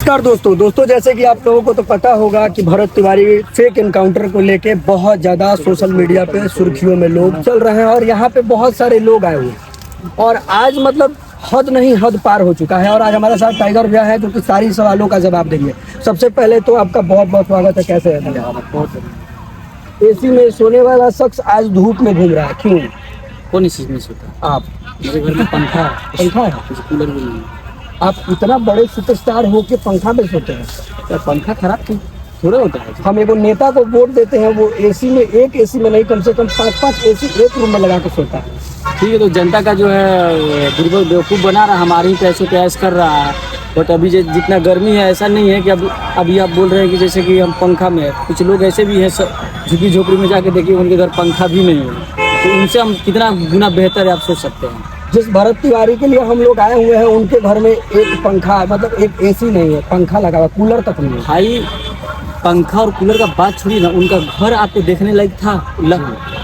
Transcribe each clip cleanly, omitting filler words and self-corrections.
नमस्कार दोस्तों जैसे कि आप लोगों को तो पता होगा कि भरत तिवारी फेक एनकाउंटर को लेके बहुत ज़्यादा सोशल मीडिया पे सुर्खियों में लोग चल रहे हैं और यहाँ पे बहुत सारे लोग आए हुए हैं और आज मतलब हद नहीं हद पार हो चुका है। और आज हमारे साथ टाइगर भैया है जो कि सारी सवालों का जवाब देंगे। सबसे पहले तो आपका बहुत बहुत स्वागत है। कैसे है भैया? एसी में सोने वाला शख्स आज धूप में घूम रहा है, क्यों? कौन इस चीज में सोता है? आप? मेरे घर में पंखा है, कूलर भी नहीं है। आप इतना बड़े सुपरस्टार हो के पंखा में सोते हैं? क्या पंखा खराब थोड़ा होता है? हम एगो नेता को वोट देते हैं, वो एसी में एक एसी में नहीं कम से कम 5-5 एसी एक रूम में लगा के सोता है। ठीक है, तो जनता का जो है बुर्बक बेवकूफ़ बना रहा है, हमारे ही पैसों पे ऐश कर रहा है। बट अभी जितना गर्मी है ऐसा नहीं है कि अभी आप बोल रहे हैं कि जैसे कि हम पंखा में, कुछ लोग ऐसे भी हैं झुग्गी झोपड़ी में जाके देखिए उनके घर पंखा भी नहीं है, तो उनसे हम कितना गुना बेहतर है आप सोच सकते हैं। जिस भरत तिवारी के लिए हम लोग आए हुए हैं उनके घर में एक पंखा मतलब एक एसी नहीं है, पंखा लगा हुआ, कूलर तक नहीं है। भाई पंखा और कूलर का बात छोड़ी ना, उनका घर आपको देखने लायक था।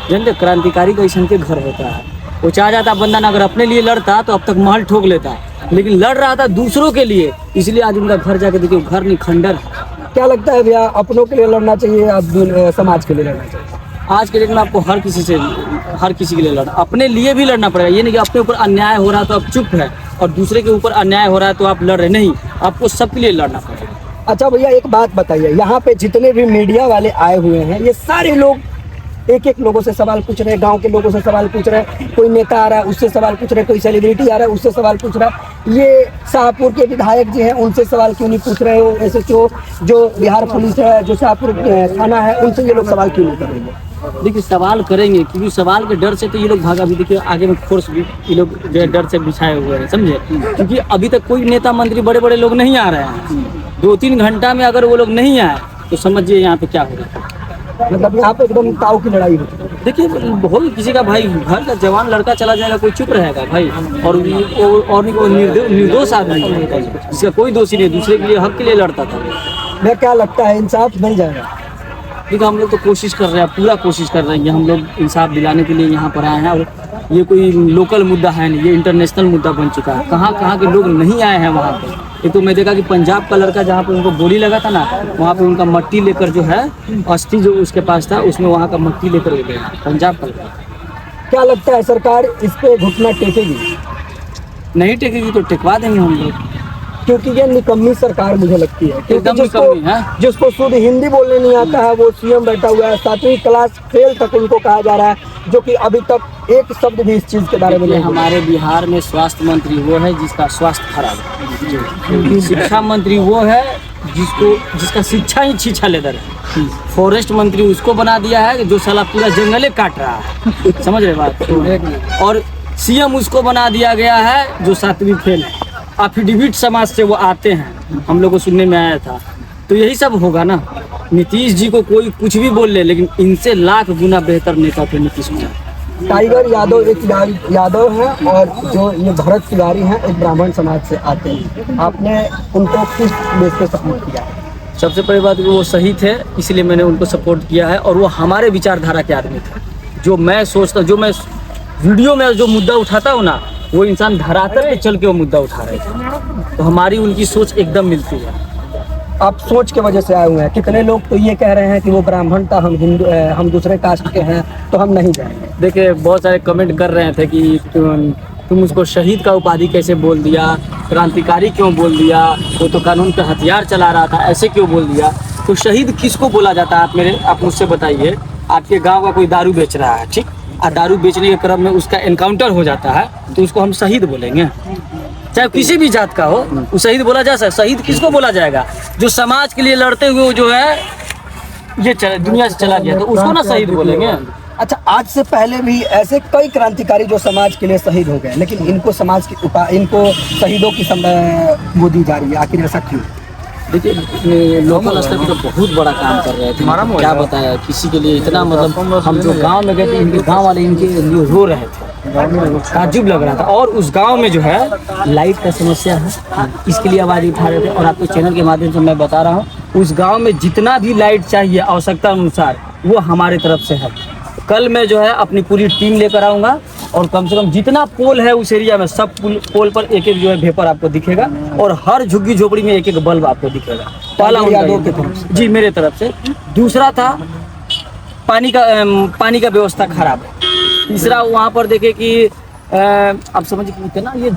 जानते क्रांतिकारी का ऐसा के घर होता है, वो चाह जाता बंदा ना अगर अपने लिए लड़ता तो अब तक महल ठोक लेता, लेकिन लड़ रहा था दूसरों के लिए, इसलिए आज उनका घर जाके देखिए घर नहीं खंडर है। क्या लगता है भैया, अपनों के लिए लड़ना चाहिए या समाज के लिए लड़ना चाहिए? आज के डेट में आपको हर किसी के लिए लड़ना, अपने लिए भी लड़ना पड़ेगा। ये नहीं कि अपने ऊपर अन्याय हो रहा है तो आप चुप है और दूसरे के ऊपर अन्याय हो रहा है तो आप लड़ रहे, नहीं, आपको सबके लिए लड़ना पड़ेगा। अच्छा भैया एक बात बताइए, यहाँ पे जितने भी मीडिया वाले आए हुए हैं ये सारे लोग एक एक लोगों से सवाल पूछ रहे हैं, गांव के लोगों से सवाल पूछ रहे हैं, कोई नेता आ रहा है उससे सवाल पूछ रहे हैं, कोई सेलिब्रिटी आ रहा है उससे सवाल पूछ रहा है। ये शाहपुर के विधायक जी हैं उनसे सवाल क्यों नहीं पूछ रहे हो? SHO जो बिहार पुलिस है, जो शाहपुर थाना है, उनसे ये लोग सवाल क्यों नहीं कर रहे हैं? देखिए सवाल करेंगे क्योंकि सवाल के डर से तो ये लोग भागा भी। देखिए आगे में फोर्स भी ये लोग जो है डर से बिछाए हुए हैं, समझे? क्योंकि अभी तक कोई नेता मंत्री बड़े बड़े लोग नहीं आ रहे हैं। 2-3 घंटा में अगर वो लोग नहीं आए तो समझिए यहाँ पे क्या हो रहा है। मतलब यहाँ पे एकदम ताव की लड़ाई होती है। देखिए हो किसी का भाई घर का जवान लड़का चला जाएगा, कोई चुप रहेगा भाई? और निर्दोष आदमी है जिसका कोई दोषी नहीं, दूसरे के लिए हक के लिए लड़ता था। मैं क्या लगता है इंसाफ मिल जाएगा? देखो हम लोग तो कोशिश कर रहे हैं, पूरा कोशिश कर रहे हैं कि हम लोग इंसाफ दिलाने के लिए यहाँ पर आए हैं। और ये कोई लोकल मुद्दा है नहीं, ये इंटरनेशनल मुद्दा बन चुका है। कहाँ के लोग नहीं आए हैं वहाँ पे। ये तो मैं देखा कि पंजाब का लड़का जहाँ पे उनको गोली लगा था ना, वहाँ पे उनका मट्टी लेकर जो है अस्थि जो उसके पास था उसमें वहाँ का मट्टी लेकर गया पंजाब का लड़का। क्या लगता है सरकार इस पे घुटना टेकेगी? नहीं टेकेगी तो टेकवा देंगे हम लोग, क्योंकि ये निकम्मी सरकार मुझे लगती है। एकदम निकम्मी है। जिसको शुद्ध हिंदी बोलने नहीं आता है वो CM बैठा हुआ है, 7वीं क्लास फेल तक उनको कहा जा रहा है, जो कि अभी तक एक शब्द भी इस चीज के बारे में नहीं। हमारे बिहार में स्वास्थ्य मंत्री वो है जिसका स्वास्थ्य खराब है, शिक्षा मंत्री वो है जिसका शिक्षा ही छीछा लेदर है, फॉरेस्ट मंत्री उसको बना दिया है जो साला पूरा जंगले काट रहा है, समझ रहे बात? और CM उसको बना दिया गया है जो 7वीं फेल है। एफिडेविट समाज से वो आते हैं, हम लोग को सुनने में आया था। तो यही सब होगा ना। नीतीश जी को कोई कुछ भी बोल ले, लेकिन इनसे लाख गुना बेहतर नेता थे नीतीश कुमार। टाइगर यादव एक यादव है और जो ये भरत तिवारी हैं एक ब्राह्मण समाज से आते हैं। आपने उनको किस बेस पे सपोर्ट किया? सबसे पहली बात वो सही थे, इसलिए मैंने उनको सपोर्ट किया है। और वो हमारे विचारधारा के आदमी थे। जो मैं सोचता, जो मैं वीडियो में जो मुद्दा उठाता हूँ ना, वो इंसान धरातल पे चल के वो मुद्दा उठा रहे थे। तो हमारी उनकी सोच एकदम मिलती है। आप सोच के वजह से आए हुए हैं। कितने लोग तो ये कह रहे हैं कि वो ब्राह्मण था, हम हिंदू, हम दूसरे कास्ट के हैं तो हम नहीं जाएंगे। देखिए बहुत सारे कमेंट कर रहे थे कि तुम उसको शहीद का उपाधि कैसे बोल दिया, क्रांतिकारी क्यों बोल दिया, वो तो कानून पे हथियार चला रहा था, ऐसे क्यों बोल दिया? तो शहीद किसको बोला जाता है आप मुझसे बताइए। आपके गाँव का कोई दारू बेच रहा है, ठीक, और दारू बेचने के क्रम में उसका एनकाउंटर हो जाता है तो उसको हम शहीद बोलेंगे? चाहे किसी भी जात का हो वो शहीद बोला जा सकता है। शहीद किसको बोला जाएगा? जो समाज के लिए लड़ते हुए जो है ये दुनिया से चला गया तो उसको ना शहीद बोलेंगे। अच्छा, आज से पहले भी ऐसे कई क्रांतिकारी जो समाज के लिए शहीद हो गए, लेकिन इनको समाज की इनको शहीदों की वो दी जा रही है, आखिर ऐसा क्यों? देखिए लोकल स्तर पर तो बहुत बड़ा काम कर रहे थे, क्या बताया किसी के लिए इतना, मतलब हम जो गांव में गए थे इनके गांव वाले इनके लिए रो रहे थे, ताज्जुब लग रहा था। और उस गांव में जो है लाइट का समस्या है, इसके लिए आवाज़ उठा रहे थे। और आपके चैनल के माध्यम से मैं बता रहा हूँ, उस गांव में जितना भी लाइट चाहिए आवश्यकता अनुसार वो हमारे तरफ से है। कल मैं जो है अपनी पूरी टीम लेकर आऊँगा और कम से कम जितना पोल है उस एरिया में सब पोल पर एक एक जो है वेपर आपको दिखेगा और हर झुग्गी झोपड़ी में एक एक बल्ब आपको दिखेगा। पहला यादों की तरफ से। जी मेरे तरफ से। दूसरा था पानी का व्यवस्था खराब है। तीसरा वहाँ पर देखे कि आप समझ के ना ये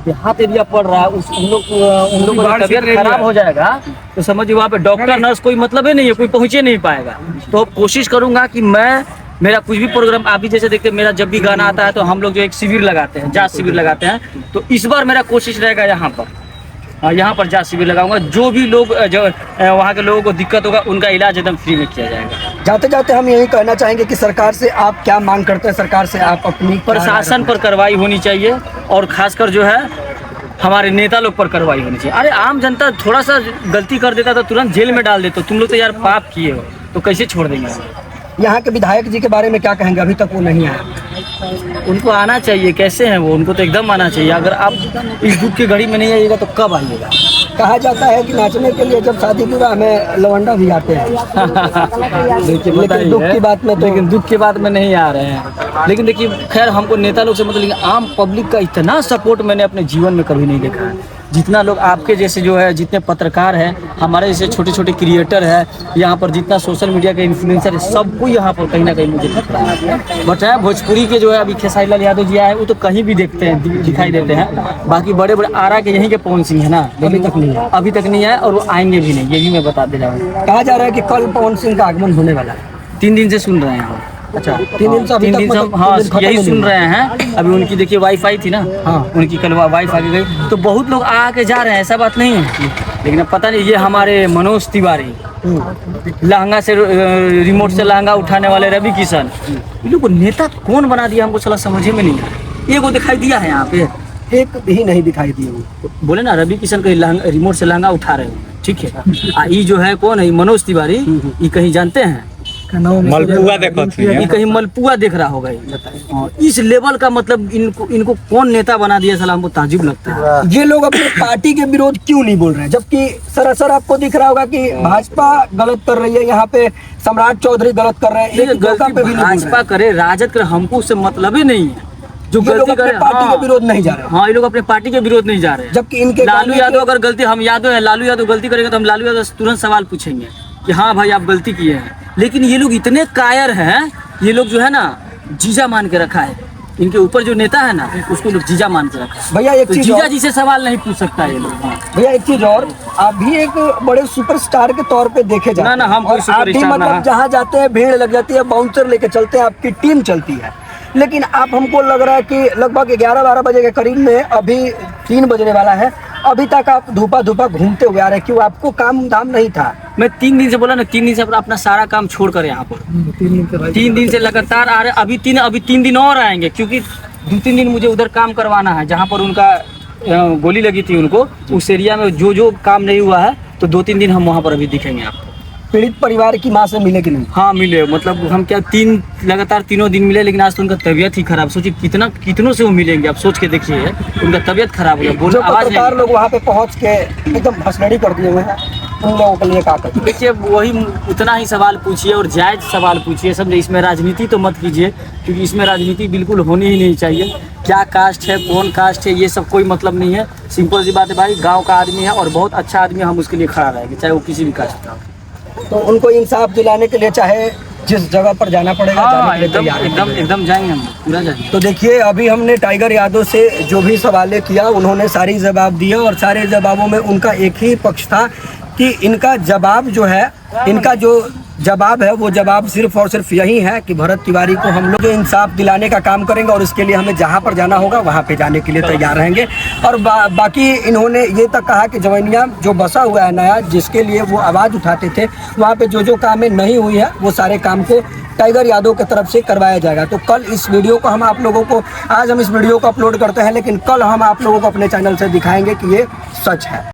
देहात एरिया पड़ रहा है, उन लोग को तबीयत खराब हो जाएगा तो समझिए वहाँ पे डॉक्टर नर्स कोई मतलब ही नहीं है, कोई पहुँचे नहीं पाएगा। तो कोशिश करूँगा कि मेरा कुछ भी प्रोग्राम आप भी जैसे देखते हैं, मेरा जब भी गाना आता है तो हम लोग जो एक शिविर लगाते हैं, जांच शिविर लगाते हैं, तो इस बार मेरा कोशिश रहेगा यहाँ पर जांच शिविर लगाऊंगा। जो भी लोग जो वहाँ के लोगों को दिक्कत होगा उनका इलाज एकदम फ्री में किया जाएगा। जाते जाते हम यही कहना चाहेंगे कि सरकार से आप क्या मांग करते हैं, सरकार से आप अपनी प्रशासन पर कार्रवाई होनी चाहिए और खासकर जो है हमारे नेता लोग पर कार्रवाई होनी चाहिए। अरे आम जनता थोड़ा सा गलती कर देता तो तुरंत जेल में डाल देते। तुम लोग तो यार पाप किए हो तो कैसे छोड़ देंगे। यहाँ के विधायक जी के बारे में क्या कहेंगे? अभी तक वो नहीं आए। उनको आना चाहिए। कैसे हैं वो? उनको तो एकदम आना चाहिए। अगर आप इस दुख की घड़ी में नहीं आइएगा तो कब आइएगा? कहा जाता है कि नाचने के लिए जब शादी विवाह में लवंडा भी आते हैं। लेकिन दुख की बात में नहीं आ रहे हैं। लेकिन देखिए खैर हमको नेता लोग से मतलब, लेकिन आम पब्लिक का इतना सपोर्ट मैंने अपने जीवन में कभी नहीं देखा है। जितना लोग आपके जैसे जो है, जितने पत्रकार हैं, हमारे जैसे छोटे छोटे क्रिएटर है, यहाँ पर जितना सोशल मीडिया के इन्फ्लुएंसर है, सबको यहाँ पर कहीं ना कहीं मुझे दिख रहा है। बट है भोजपुरी के जो है अभी खेसारी लाल यादव जी आए, वो तो कहीं भी देखते हैं, दिखाई देते हैं। बाकी बड़े बड़े आरा के यहीं के पवन सिंह है ना, अभी तक नहीं आए और वो आएंगे भी नहीं, ये भी मैं बता दे रहा हूँ। कहा जा रहा है कि कल पवन सिंह का आगमन होने वाला है। 3 दिन से सुन रहे हैं हम। अच्छा 3 दिन से हाँ यही सुन रहे हैं। अभी उनकी देखिए वाईफाई थी ना, हाँ उनकी कल वाईफाई आ गई तो बहुत लोग आके जा रहे हैं, ऐसा बात नहीं है। लेकिन अब पता नहीं, ये हमारे मनोज तिवारी, लहंगा से रिमोट से लहंगा उठाने वाले रवि किशन, इन लोग को नेता कौन बना दिया हमको चला समझे में नहीं आया। एक वो दिखाई दिया है यहाँ पे, एक भी नहीं दिखाई दिया। बोले ना रवि किशन कहीं रिमोट से लहंगा उठा रहे हैं, ठीक है। ये जो है कौन है मनोज तिवारी, ये कहीं जानते हैं? मलपुआ देखो ये कहीं मलपुआ देख रहा होगा। इस लेवल का मतलब इनको कौन नेता बना दिया, साला हमको ताजुब लगता है। ये लोग अपने पार्टी के विरोध क्यों नहीं बोल रहे हैं? जबकि सरासर आपको दिख रहा होगा कि भाजपा गलत कर रही है, यहाँ पे सम्राट चौधरी गलत कर रहे हैं। गलती भाजपा करे, राजद करे, हमको उससे मतलब ही नहीं है। जो गलती करे पार्टी के विरोध नहीं जा रहे। हाँ ये लोग अपने पार्टी के विरोध नहीं जा रहे हैं। जबकि इनके लालू यादव अगर गलती, हम यादव है, लालू यादव गलती करेंगे तो हम लालू यादव से तुरंत सवाल पूछेंगे कि हाँ भाई आप गलती किए हैं। लेकिन ये लोग इतने कायर हैं, ये लोग जो है ना जीजा मान के रखा है। इनके ऊपर जो नेता है ना उसको लोग जीजा मान के रखा है। भैया एक चीज, जीजा जी से सवाल नहीं पूछ सकता ये लोग। भैया एक चीज और, आप भी एक बड़े सुपरस्टार के तौर पे देखे जाते हैं। ना हम कोई आप भी मतलब जहाँ जाते हैं भीड़ लग जाती है, बाउंसर लेके चलते हैं, आपकी टीम चलती है। लेकिन आप हमको लग रहा है कि लगभग 11-12 बजे के करीब में, अभी 3 बजने वाला है, अभी तक आप धूपा घूमते हुए आ रहे हैं। क्यों? आपको काम धाम नहीं था? मैं 3 दिन से बोला ना, 3 दिन से अपना सारा काम छोड़ कर यहाँ पर 3 दिन से लगातार आ रहे। अभी 3 दिन और आएंगे, क्योंकि 2-3 दिन मुझे उधर काम करवाना है जहाँ पर उनका गोली लगी थी उनको। उस एरिया में जो काम नहीं हुआ है तो 2-3 दिन हम वहाँ पर अभी दिखेंगे आपको। पीड़ित परिवार की माँ से मिले कि नहीं? हाँ मिले, मतलब हम क्या लगातार 3 दिन मिले, लेकिन आज तो उनका तबीयत ही खराब। सोचिए कितनों से वो मिलेंगे, आप सोच के देखिए, उनका तबीयत खराब हो गया। जो पत्रकार लोग वहाँ पे पहुँच के एकदम फसलड़ी कर दिए हुए हैं, उन लोगों के लिए क्या करें? देखिए वही उतना ही सवाल पूछिए और जायज सवाल पूछिए, समझे। इसमें राजनीति तो मत कीजिए, क्योंकि इसमें राजनीति बिल्कुल होनी ही नहीं चाहिए। क्या कास्ट है, कौन कास्ट है, ये सब कोई मतलब नहीं है। सिंपल सी बात है भाई, गाँव का आदमी है और बहुत अच्छा आदमी है, हम उसके लिए खड़ा रहेंगे, चाहे वो किसी भी कास्ट का हो। तो उनको इंसाफ दिलाने के लिए चाहे जिस जगह पर जाना पड़ेगा, एकदम जाएंगे, हम पूरा जाएंगे। तो देखिए अभी हमने टाइगर यादव से जो भी सवाल किया, उन्होंने सारी जवाब दिए और सारे जवाबों में उनका एक ही पक्ष था कि इनका जवाब जो है, इनका जो जवाब है वो जवाब सिर्फ और सिर्फ यही है कि भरत तिवारी को हम लोग इंसाफ दिलाने का काम करेंगे और इसके लिए हमें जहां पर जाना होगा वहां पे जाने के लिए तैयार रहेंगे। और बाकी इन्होंने ये तक कहा कि जवैनिया जो बसा हुआ है नया, जिसके लिए वो आवाज़ उठाते थे, वहाँ पे जो कामें नहीं हुई है वो सारे काम को टाइगर यादव की तरफ से करवाया जाएगा। तो कल इस वीडियो को हम आप लोगों को, आज हम इस वीडियो को अपलोड करते हैं, लेकिन कल हम आप लोगों को अपने चैनल से दिखाएंगे कि ये सच है।